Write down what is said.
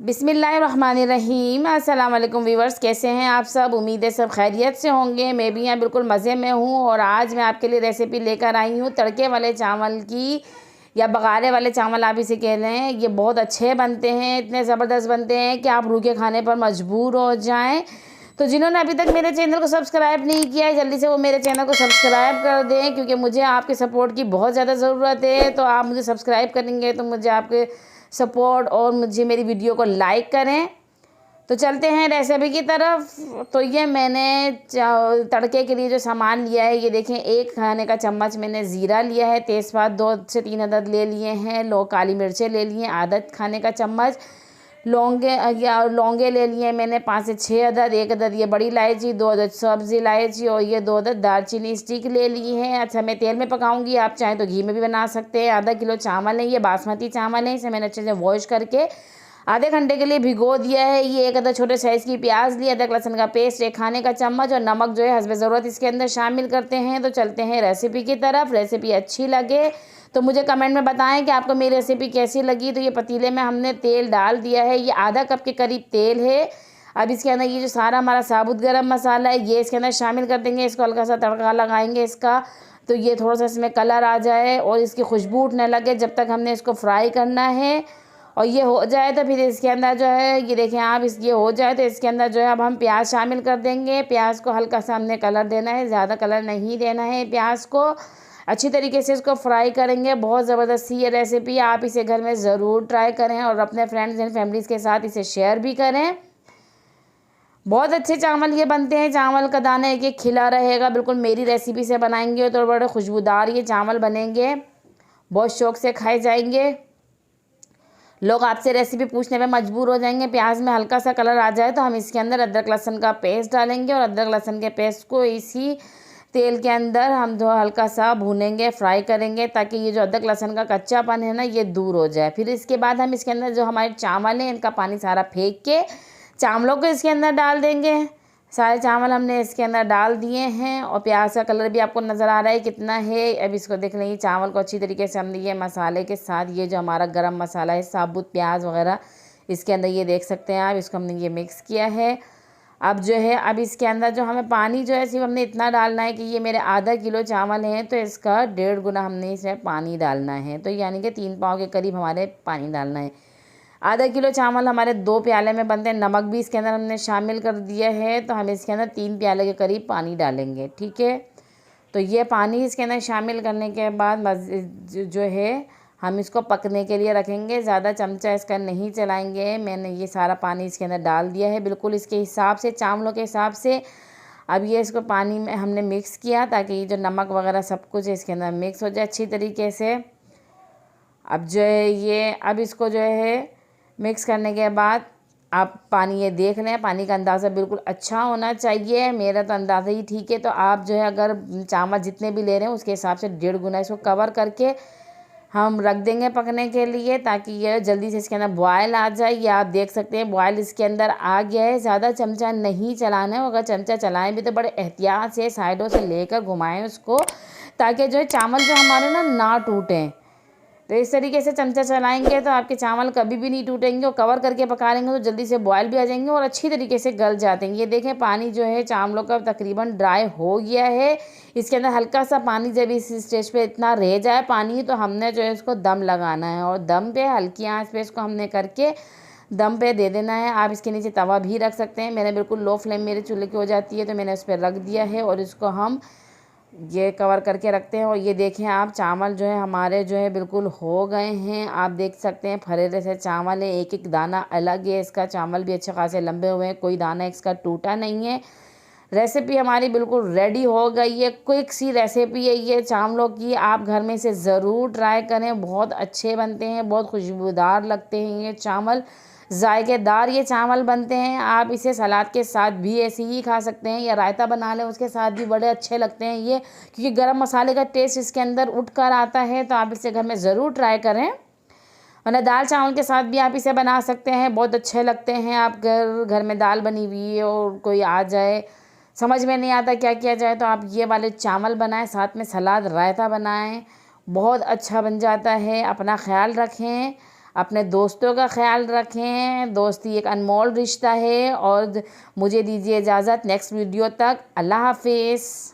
बिस्मिल्लाहिर्रहमानिर्रहीम। अस्सलाम वालेकुम व्यूवर्स, कैसे हैं आप सब। उम्मीद है सब खैरियत से होंगे। मैं भी यहाँ बिल्कुल मज़े में हूँ और आज मैं आपके लिए रेसिपी लेकर आई हूँ तड़के वाले चावल की, या बघारे वाले चावल आप इसे कह रहे हैं। ये बहुत अच्छे बनते हैं, इतने ज़बरदस्त बनते हैं कि आप रूखे खाने पर मजबूर हो जाएँ। तो जिन्होंने अभी तक मेरे चैनल को सब्सक्राइब नहीं किया है, जल्दी से वो मेरे चैनल को सब्सक्राइब कर दें, क्योंकि मुझे आपके सपोर्ट की बहुत ज़्यादा ज़रूरत है। तो आप मुझे सब्सक्राइब करेंगे तो मुझे आपके सपोर्ट और मुझे मेरी वीडियो को लाइक करें। तो चलते हैं रेसिपी की तरफ। तो ये मैंने तड़के के लिए जो सामान लिया है, ये देखें, 1 खाने का चम्मच मैंने ज़ीरा लिया है, तेज़पात 2 से 3 अदद ले लिए हैं, काली मिर्चें ले लिए हैं आधा खाने का चम्मच, लौंगे ले लिए मैंने 5 से 6 अदद, 1 अदद ये बड़ी इलायची, 2 अदद सब्ज़ इलायची और ये 2 अदद दालचीनी स्टिक ले ली है। अच्छा, मैं तेल में पकाऊंगी, आप चाहें तो घी में भी बना सकते हैं। आधा किलो चावल है, ये बासमती चावल है, इसे मैंने अच्छे से वॉश करके आधे घंटे के लिए भिगो दिया है। ये 1 अदद छोटे साइज़ की प्याज ली, अदरक लहसुन का पेस्ट 1 खाने का चम्मच और नमक जो है हस्बे ज़रूरत इसके अंदर शामिल करते हैं। तो चलते हैं रेसिपी की तरफ। रेसिपी अच्छी लगे तो मुझे कमेंट में बताएं कि आपको मेरी रेसिपी कैसी लगी। तो ये पतीले में हमने तेल डाल दिया है, ये आधा कप के करीब तेल है। अब इसके अंदर ये जो सारा हमारा साबुत गरम मसाला है, ये इसके अंदर शामिल कर देंगे। इसको हल्का सा तड़का लगाएंगे इसका, तो ये थोड़ा सा इसमें कलर आ जाए और इसकी खुशबू उठने लगे, जब तक हमने इसको फ्राई करना है। और ये हो जाए तो फिर इसके अंदर जो है, ये देखें आप, ये हो जाए तो इसके अंदर जो है अब हम प्याज शामिल कर देंगे। प्याज को हल्का सा हमने कलर देना है, ज़्यादा कलर नहीं देना है। प्याज को अच्छी तरीके से इसको फ्राई करेंगे। बहुत ज़बरदस्त ये रेसिपी, आप इसे घर में ज़रूर ट्राई करें और अपने फ्रेंड्स एंड फैमिलीज़ के साथ इसे शेयर भी करें। बहुत अच्छे चावल ये बनते हैं, चावल का दाना एक एक खिला रहेगा। बिल्कुल मेरी रेसिपी से बनाएंगे तो बड़े खुशबूदार ये चावल बनेंगे, बहुत शौक़ से खाए जाएंगे। लोग आपसे रेसिपी पूछने में मजबूर हो जाएंगे। प्याज में हल्का सा कलर आ जाए तो हम इसके अंदर अदरक लहसुन का पेस्ट डालेंगे और अदरक लहसुन के पेस्ट को इसी तेल के अंदर हम जो हल्का सा भूनेंगे, फ्राई करेंगे, ताकि ये जो अदरक लहसुन का कच्चापन है ना, ये दूर हो जाए। फिर इसके बाद हम इसके अंदर जो हमारे चावल हैं, इनका पानी सारा फेंक के चावलों को इसके अंदर डाल देंगे। सारे चावल हमने इसके अंदर डाल दिए हैं और प्याज का कलर भी आपको नज़र आ रहा है कितना है। अब इसको देख लें, चावल को अच्छी तरीके से हमने ये मसाले के साथ, ये जो हमारा गरम मसाला है, साबुत प्याज वगैरह इसके अंदर ये देख सकते हैं आप, इसको हमने ये मिक्स किया है। अब जो है, अब इसके अंदर जो हमें पानी जो है सिर्फ हमने इतना डालना है कि ये मेरे आधा किलो चावल हैं तो इसका 1.5 गुना हमने इसमें पानी डालना है। तो यानी कि 3 पाव के करीब हमारे पानी डालना है। आधा किलो चावल हमारे 2 प्याले में बनते हैं। नमक भी इसके अंदर हमने शामिल कर दिया है, तो हम इसके अंदर 3 प्याले के करीब पानी डालेंगे, ठीक है। तो ये पानी इसके अंदर शामिल करने के बाद जो है हम इसको पकने के लिए रखेंगे। ज़्यादा चमचा इसका नहीं चलाएंगे। मैंने ये सारा पानी इसके अंदर डाल दिया है, बिल्कुल इसके हिसाब से, चावलों के हिसाब से। अब ये इसको पानी में हमने मिक्स किया ताकि ये जो नमक वगैरह सब कुछ इसके अंदर मिक्स हो जाए अच्छी तरीके से। अब जो है ये, अब इसको जो है मिक्स करने के बाद आप पानी ये देख लें, पानी का अंदाज़ा बिल्कुल अच्छा होना चाहिए। मेरा तो अंदाज़ा ही ठीक है, तो आप जो है अगर चावल जितने भी ले रहे हैं उसके हिसाब से 1.5 गुना इसको कवर करके हम रख देंगे पकने के लिए, ताकि ये जल्दी से इसके अंदर बॉयल आ जाए। ये आप देख सकते हैं बॉयल इसके अंदर आ गया है। ज़्यादा चमचा नहीं चलाना है, अगर चमचा चलाएं भी तो बड़े एहतियात से साइडों से लेकर घुमाएं उसको, ताकि जो है चावल जो हमारे ना टूटें। तो इस तरीके से चमचा चलाएंगे तो आपके चावल कभी भी नहीं टूटेंगे, और कवर करके पका लेंगे तो जल्दी से बॉयल भी आ जाएंगे और अच्छी तरीके से गल जाते हैं। ये देखें, पानी जो है चावलों का तकरीबन ड्राई हो गया है। इसके अंदर हल्का सा पानी जब इस स्टेज पे इतना रह जाए पानी, तो हमने जो है इसको दम लगाना है और दम पे हल्की आंच पे इसको हमने करके दम पे दे देना है। आप इसके नीचे तवा भी रख सकते हैं। मैंने बिल्कुल लो फ्लेम मेरे चूल्हे की हो जाती है, तो मैंने उस पर रख दिया है और इसको हम ये कवर करके रखते हैं। और ये देखें आप, चावल जो है हमारे जो है बिल्कुल हो गए हैं। आप देख सकते हैं फरेरे से चावल है, एक एक दाना अलग है इसका। चावल भी अच्छे खासे लंबे हुए हैं, कोई दाना इसका टूटा नहीं है। रेसिपी हमारी बिल्कुल रेडी हो गई है। क्विक सी रेसिपी है ये चावलों की, आप घर में इसे ज़रूर ट्राई करें। बहुत अच्छे बनते हैं, बहुत खुशबूदार लगते हैं ये चावल, जायकेदार ये चावल बनते हैं। आप इसे सलाद के साथ भी ऐसे ही खा सकते हैं, या रायता बना लें उसके साथ भी बड़े अच्छे लगते हैं ये, क्योंकि गरम मसाले का टेस्ट इसके अंदर उठ कर आता है। तो आप इसे घर में ज़रूर ट्राई करें। वरना दाल चावल के साथ भी आप इसे बना सकते हैं, बहुत अच्छे लगते हैं। आप घर में दाल बनी हुई है और कोई आ जाए, समझ में नहीं आता क्या किया जाए, तो आप ये वाले चावल बनाएं, साथ में सलाद रायता बनाएं, बहुत अच्छा बन जाता है। अपना ख्याल रखें। अपने दोस्तों का ख्याल रखें। दोस्ती एक अनमोल रिश्ता है। और मुझे दीजिए इजाज़त नेक्स्ट वीडियो तक। अल्लाह हाफिज़।